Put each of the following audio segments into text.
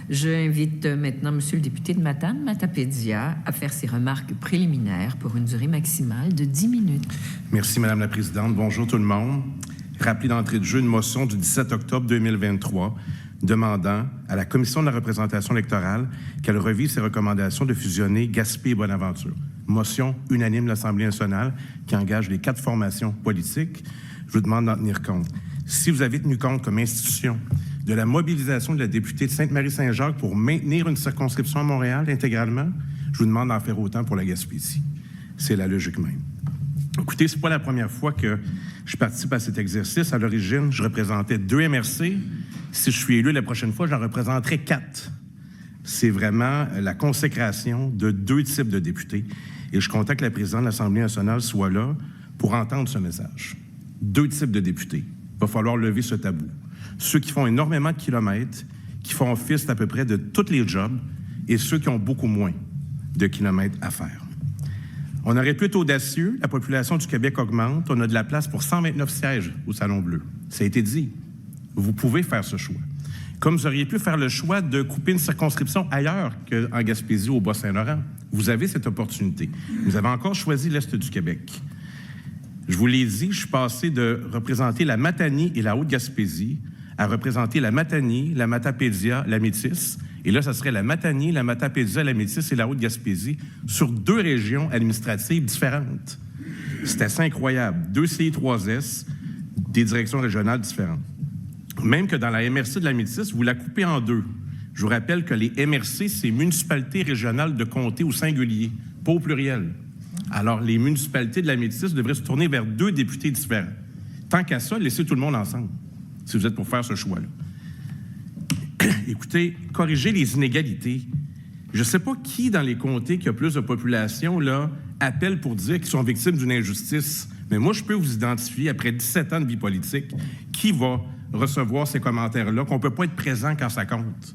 J'invite maintenant M. le député de Matane, Matapédia, à faire ses remarques préliminaires pour une durée maximale de 10 minutes. Merci, Madame la Présidente. Bonjour tout le monde. Rappelez d'entrée de jeu une motion du 17 octobre 2023 demandant à la Commission de la représentation électorale qu'elle revise ses recommandations de fusionner Gaspé et Bonaventure. Motion unanime de l'Assemblée nationale qui engage les 4 formations politiques. Je vous demande d'en tenir compte. Si vous avez tenu compte comme institution de la mobilisation de la députée de Sainte-Marie-Saint-Jacques pour maintenir une circonscription à Montréal intégralement, je vous demande d'en faire autant pour la Gaspésie. C'est la logique même. Écoutez, c'est pas la première fois que je participe à cet exercice. À l'origine, je représentais 2 MRC. Si je suis élu la prochaine fois, j'en représenterai 4. C'est vraiment la consécration de 2 types de députés. Et je compte que la présidente de l'Assemblée nationale soit là pour entendre ce message. 2 types de députés. Il va falloir lever ce tabou. Ceux qui font énormément de kilomètres, qui font office à peu près de tous les jobs, et ceux qui ont beaucoup moins de kilomètres à faire. On aurait pu être audacieux. La population du Québec augmente. On a de la place pour 129 sièges au Salon Bleu. Ça a été dit. Vous pouvez faire ce choix. Comme vous auriez pu faire le choix de couper une circonscription ailleurs qu'en Gaspésie ou au Bas-Saint-Laurent. Vous avez cette opportunité. Vous avez encore choisi l'Est du Québec. Je vous l'ai dit, je suis passé de représenter la Matanie et la Haute-Gaspésie à représenter la Matanie, la Matapédia, la Métis. Et là, ça serait la Matanie, la Matapédia, la Métis et la Haute-Gaspésie sur 2 régions administratives différentes. C'est assez incroyable. 2 CI3S, des directions régionales différentes. Même que dans la MRC de la Métis, vous la coupez en 2. Je vous rappelle que les MRC, c'est municipalités régionales de comté au singulier, pas au pluriel. Alors, les municipalités de la Métis devraient se tourner vers 2 députés différents. Tant qu'à ça, laissez tout le monde ensemble, si vous êtes pour faire ce choix-là. Écoutez, corriger les inégalités. Je ne sais pas qui, dans les comtés qui a plus de population, là, appelle pour dire qu'ils sont victimes d'une injustice. Mais moi, je peux vous identifier, après 17 ans de vie politique, qui va recevoir ces commentaires-là, qu'on ne peut pas être présent quand ça compte,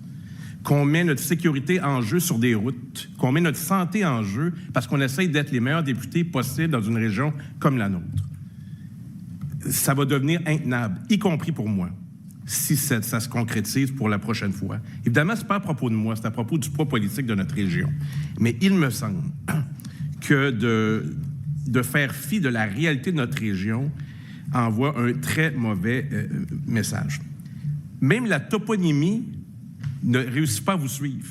qu'on met notre sécurité en jeu sur des routes, qu'on met notre santé en jeu parce qu'on essaye d'être les meilleurs députés possibles dans une région comme la nôtre. Ça va devenir intenable, y compris pour moi, si ça se concrétise pour la prochaine fois. Évidemment, ce n'est pas à propos de moi, c'est à propos du poids politique de notre région. Mais il me semble que de faire fi de la réalité de notre région envoie un très mauvais message. Même la toponymie ne réussit pas à vous suivre.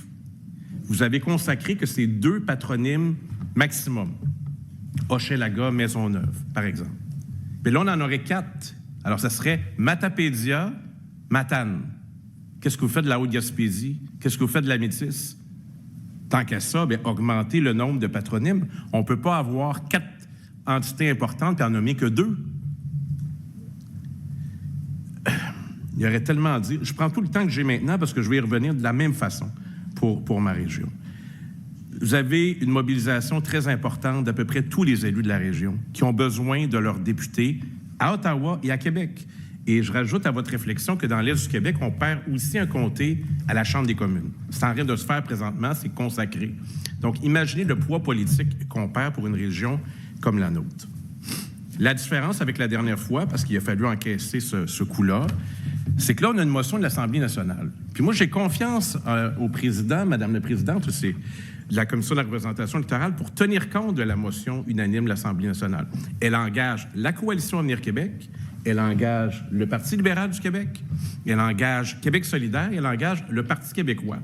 Vous avez consacré que c'est 2 patronymes maximum. Hochelaga, Maisonneuve, par exemple. Mais là, on en aurait 4. Alors, ça serait Matapédia, Matane. Qu'est-ce que vous faites de la Haute-Gaspésie? Qu'est-ce que vous faites de la Métis? Tant qu'à ça, bien, augmenter le nombre de patronymes. On ne peut pas avoir 4 entités importantes et en nommer que 2. Il y aurait tellement à dire. Je prends tout le temps que j'ai maintenant parce que je vais y revenir de la même façon pour ma région. Vous avez une mobilisation très importante d'à peu près tous les élus de la région qui ont besoin de leurs députés à Ottawa et à Québec. Et je rajoute à votre réflexion que dans l'Est du Québec, on perd aussi un comté à la Chambre des communes. C'est en train de se faire présentement, c'est consacré. Donc, imaginez le poids politique qu'on perd pour une région comme la nôtre. La différence avec la dernière fois, parce qu'il a fallu encaisser ce coup-là, c'est que là, on a une motion de l'Assemblée nationale. Puis moi, j'ai confiance au président, Madame la Présidente, c'est de la Commission de la représentation électorale pour tenir compte de la motion unanime de l'Assemblée nationale. Elle engage la Coalition Avenir Québec, elle engage le Parti libéral du Québec, elle engage Québec solidaire, elle engage le Parti québécois.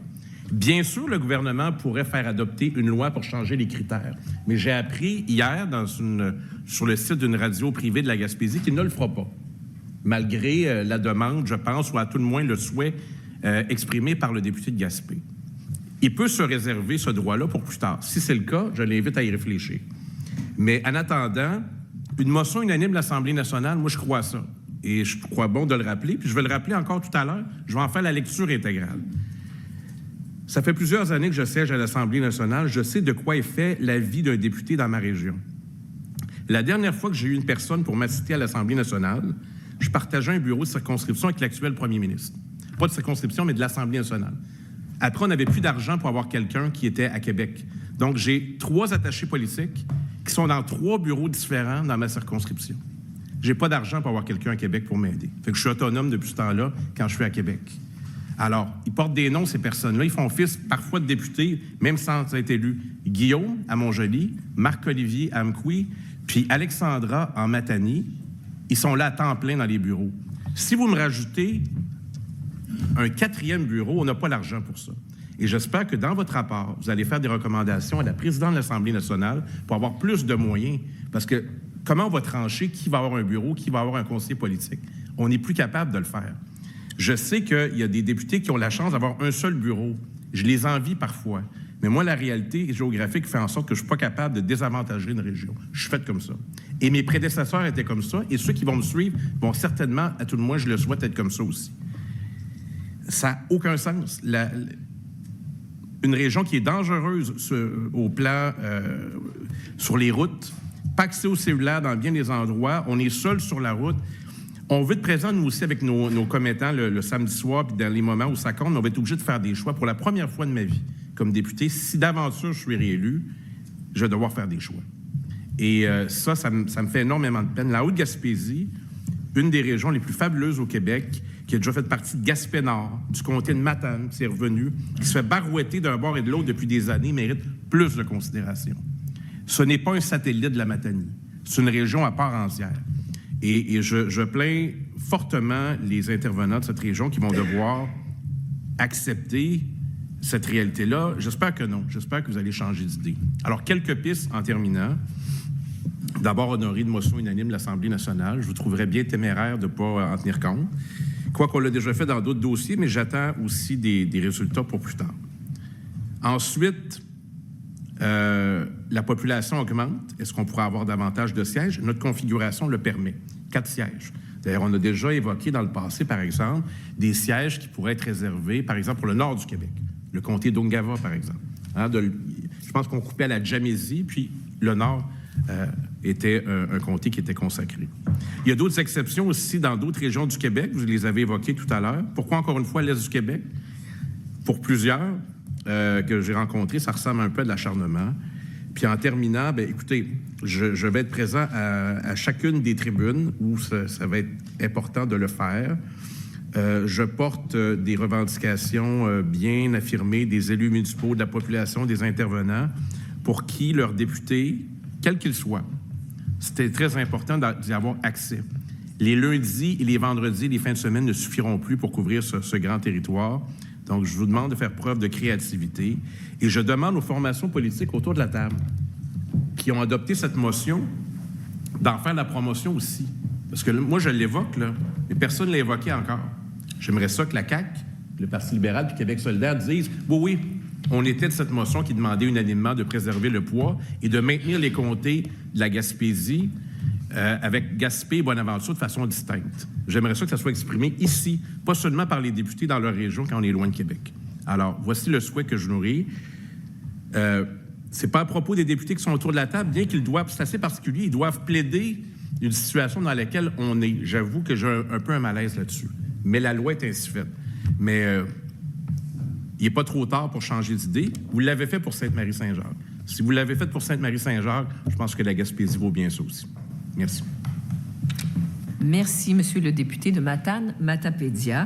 Bien sûr, le gouvernement pourrait faire adopter une loi pour changer les critères. Mais j'ai appris hier sur le site d'une radio privée de la Gaspésie qu'il ne le fera pas, malgré la demande, je pense, ou à tout le moins le souhait exprimé par le député de Gaspé. Il peut se réserver ce droit-là pour plus tard. Si c'est le cas, je l'invite à y réfléchir. Mais en attendant, une motion unanime de l'Assemblée nationale, moi, je crois à ça. Et je crois bon de le rappeler, puis je vais le rappeler encore tout à l'heure. Je vais en faire la lecture intégrale. Ça fait plusieurs années que je siège à l'Assemblée nationale. Je sais de quoi est fait la vie d'un député dans ma région. La dernière fois que j'ai eu une personne pour m'assister à l'Assemblée nationale, je partageais un bureau de circonscription avec l'actuel premier ministre. Pas de circonscription, mais de l'Assemblée nationale. Après, on n'avait plus d'argent pour avoir quelqu'un qui était à Québec. Donc, j'ai 3 attachés politiques qui sont dans 3 bureaux différents dans ma circonscription. J'ai pas d'argent pour avoir quelqu'un à Québec pour m'aider. Fait que je suis autonome depuis ce temps-là quand je suis à Québec. Alors, ils portent des noms, ces personnes-là. Ils font office parfois de députés, même sans être élus. Guillaume, à Montjoly, Marc-Olivier, à Amqui, puis Alexandra, en Matanie. Ils sont là à temps plein dans les bureaux. Si vous me rajoutez un 4e bureau, on n'a pas l'argent pour ça. Et j'espère que dans votre rapport, vous allez faire des recommandations à la présidente de l'Assemblée nationale pour avoir plus de moyens. Parce que comment on va trancher qui va avoir un bureau, qui va avoir un conseiller politique? On n'est plus capable de le faire. Je sais qu'il y a des députés qui ont la chance d'avoir un seul bureau. Je les envie parfois. Mais moi, la réalité géographique fait en sorte que je ne suis pas capable de désavantager une région. Je suis fait comme ça. Et mes prédécesseurs étaient comme ça. Et ceux qui vont me suivre vont certainement, à tout le moins, je le souhaite, être comme ça aussi. Ça n'a aucun sens. Une région qui est dangereuse au plan sur les routes, pas accès au cellulaire dans bien des endroits, on est seul sur la route. On veut être présent, nous aussi, avec nos commettants le samedi soir, puis dans les moments où ça compte, mais on va être obligé de faire des choix. Pour la première fois de ma vie, comme député, si d'aventure je suis réélu, je vais devoir faire des choix. Et ça me fait énormément de peine. La Haute-Gaspésie, une des régions les plus fabuleuses au Québec, qui a déjà fait partie de Gaspé-Nord, du comté de Matane, qui est revenu, qui se fait barouetter d'un bord et de l'autre depuis des années, mérite plus de considération. Ce n'est pas un satellite de la Matanie. C'est une région à part entière. Et je plains fortement les intervenants de cette région qui vont devoir accepter cette réalité-là. J'espère que non. J'espère que vous allez changer d'idée. Alors, quelques pistes en terminant. D'abord, honorer de motion unanime de l'Assemblée nationale. Je vous trouverais bien téméraire de ne pas en tenir compte. Quoi qu'on l'a déjà fait dans d'autres dossiers, mais j'attends aussi des résultats pour plus tard. Ensuite, la population augmente. Est-ce qu'on pourrait avoir davantage de sièges? Notre configuration le permet. 4 sièges. D'ailleurs, on a déjà évoqué dans le passé, par exemple, des sièges qui pourraient être réservés, par exemple, pour le nord du Québec. Le comté d'Ungava, par exemple. Je pense qu'on coupait à la Jamésie, puis le nord était un comté qui était consacré. Il y a d'autres exceptions aussi dans d'autres régions du Québec. Vous les avez évoquées tout à l'heure. Pourquoi, encore une fois, l'Est du Québec? Pour plusieurs que j'ai rencontrés, ça ressemble un peu à de l'acharnement. Puis en terminant, bien, écoutez, je vais être présent à chacune des tribunes où ça va être important de le faire. Je porte des revendications bien affirmées des élus municipaux, de la population, des intervenants, pour qui leurs députés, quels qu'ils soient, c'était très important d'y avoir accès. Les lundis et les vendredis, les fins de semaine ne suffiront plus pour couvrir ce grand territoire. Donc, je vous demande de faire preuve de créativité et je demande aux formations politiques autour de la table qui ont adopté cette motion d'en faire la promotion aussi. Parce que moi, je l'évoque, là, mais personne ne l'a évoqué encore. J'aimerais ça que la CAQ, le Parti libéral puis Québec solidaire disent « Oui, on était de cette motion qui demandait unanimement de préserver le poids et de maintenir les comtés de la Gaspésie avec Gaspé et Bonaventure de façon distincte. » J'aimerais ça que ça soit exprimé ici, pas seulement par les députés dans leur région quand on est loin de Québec. Alors, voici le souhait que je nourris. C'est pas à propos des députés qui sont autour de la table, bien qu'ils doivent, c'est assez particulier, ils doivent plaider une situation dans laquelle on est. J'avoue que j'ai un peu un malaise là-dessus. Mais la loi est ainsi faite. Mais il n'est pas trop tard pour changer d'idée. Vous l'avez fait pour Sainte-Marie-Saint-Jacques. Si vous l'avez fait pour Sainte-Marie-Saint-Jacques, je pense que la Gaspésie vaut bien ça aussi. Merci. Merci, Monsieur le député de Matane-Matapédia.